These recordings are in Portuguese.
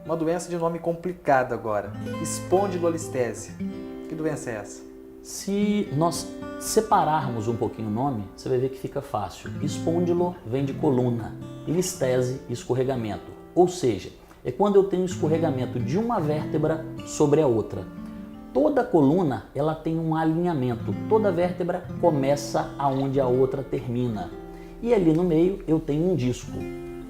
Uma doença de nome complicado agora, espondilolistese. Que doença é essa? Se nós separarmos um pouquinho o nome, você vai ver que fica fácil. Espondilo vem de coluna e listese, escorregamento. Ou seja, é quando eu tenho escorregamento de uma vértebra sobre a outra. Toda coluna ela tem um alinhamento, toda vértebra começa aonde a outra termina. E ali no meio eu tenho um disco.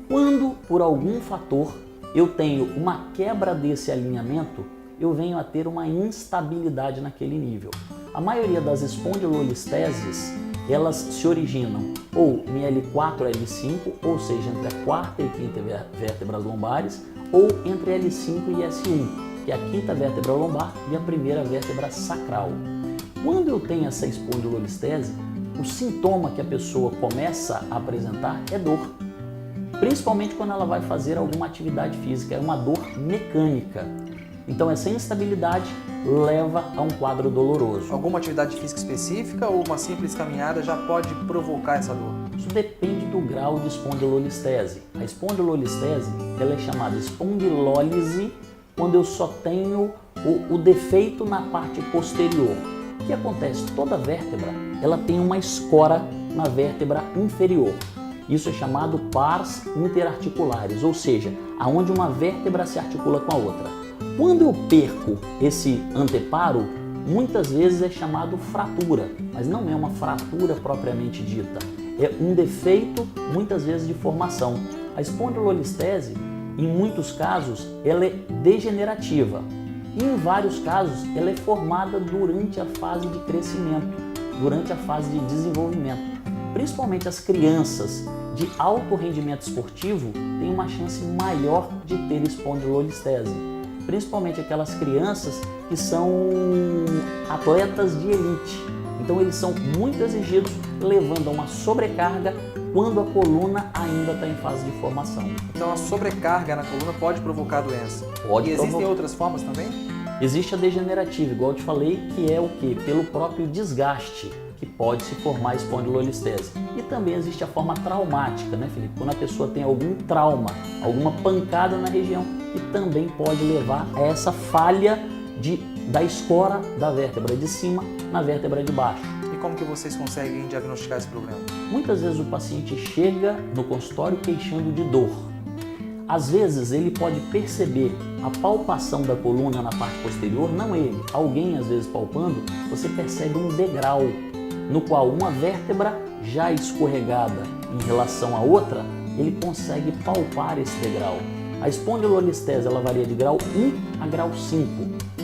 Quando, por algum fator, eu tenho uma quebra desse alinhamento, eu venho a ter uma instabilidade naquele nível. A maioria das espondilolisteses, elas se originam ou em L4 e L5, ou seja, entre a quarta e quinta vértebras lombares, ou entre L5 e S1, que é a quinta vértebra lombar e a primeira vértebra sacral. Quando eu tenho essa espondilolistese, o sintoma que a pessoa começa a apresentar é dor. Principalmente quando ela vai fazer alguma atividade física, é uma dor mecânica. Então essa instabilidade leva a um quadro doloroso. Alguma atividade física específica ou uma simples caminhada já pode provocar essa dor? Isso depende do grau de espondilolistese. A espondilolistese ela é chamada espondilólise quando eu só tenho o defeito na parte posterior. O que acontece? Toda vértebra ela tem uma escora na vértebra inferior. Isso é chamado pars interarticulares, ou seja, aonde uma vértebra se articula com a outra. Quando eu perco esse anteparo, muitas vezes é chamado fratura, mas não é uma fratura propriamente dita. É um defeito, muitas vezes, de formação. A espondilolistese, em muitos casos, ela é degenerativa. E em vários casos, ela é formada durante a fase de crescimento, durante a fase de desenvolvimento. Principalmente as crianças de alto rendimento esportivo têm uma chance maior de ter espondilolistese. Principalmente aquelas crianças que são atletas de elite. Então eles são muito exigidos, levando a uma sobrecarga quando a coluna ainda está em fase de formação. Então a sobrecarga na coluna pode provocar doença? Pode. E existem outras formas também? Existe a degenerativa, igual eu te falei, que é o quê? Pelo próprio desgaste que pode se formar a espondilolistese. E também existe a forma traumática, né, Felipe? Quando a pessoa tem algum trauma, alguma pancada na região, que também pode levar a essa falha da escora da vértebra de cima na vértebra de baixo. E como que vocês conseguem diagnosticar esse problema? Muitas vezes o paciente chega no consultório queixando de dor. Às vezes ele pode perceber a palpação da coluna na parte posterior, não ele, alguém às vezes palpando, você percebe um degrau no qual uma vértebra já escorregada em relação à outra, ele consegue palpar esse degrau. A espondilolistese ela varia de grau 1 a grau 5.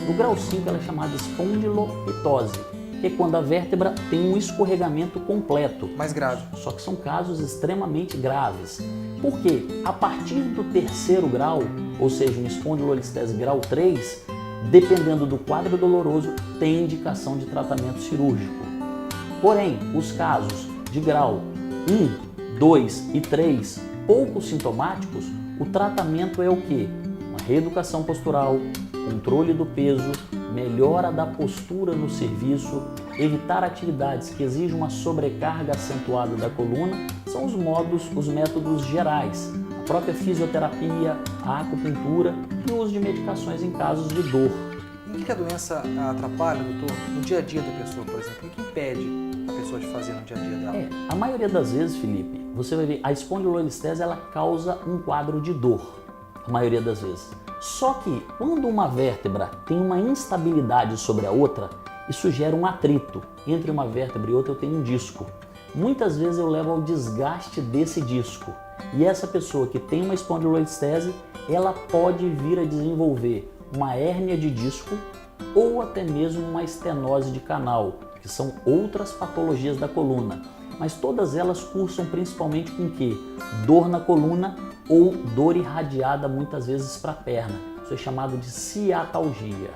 No grau 5 ela é chamada espondilopitose, que é quando a vértebra tem um escorregamento completo. Mais grave. Só que são casos extremamente graves. Por quê? A partir do terceiro grau, ou seja, uma espondilolistese grau 3, dependendo do quadro doloroso, tem indicação de tratamento cirúrgico. Porém, os casos de grau 1, 2 e 3, pouco sintomáticos, o tratamento é o quê? Uma reeducação postural, controle do peso, melhora da postura no serviço, evitar atividades que exigem uma sobrecarga acentuada da coluna, são os métodos gerais. A própria fisioterapia, a acupuntura e o uso de medicações em casos de dor. E o que a doença atrapalha, doutor, no dia a dia da pessoa, por exemplo? O que impede a pessoa de fazer no dia a dia dela? A maioria das vezes, Felipe, você vai ver, a espondilolistese ela causa um quadro de dor, a maioria das vezes. Só que quando uma vértebra tem uma instabilidade sobre a outra, isso gera um atrito. Entre uma vértebra e outra eu tenho um disco. Muitas vezes eu levo ao desgaste desse disco. E essa pessoa que tem uma espondilolistese, ela pode vir a desenvolver uma hérnia de disco ou até mesmo uma estenose de canal, que são outras patologias da coluna. Mas todas elas cursam principalmente com o quê? Dor na coluna ou dor irradiada muitas vezes para a perna. Isso é chamado de ciatalgia.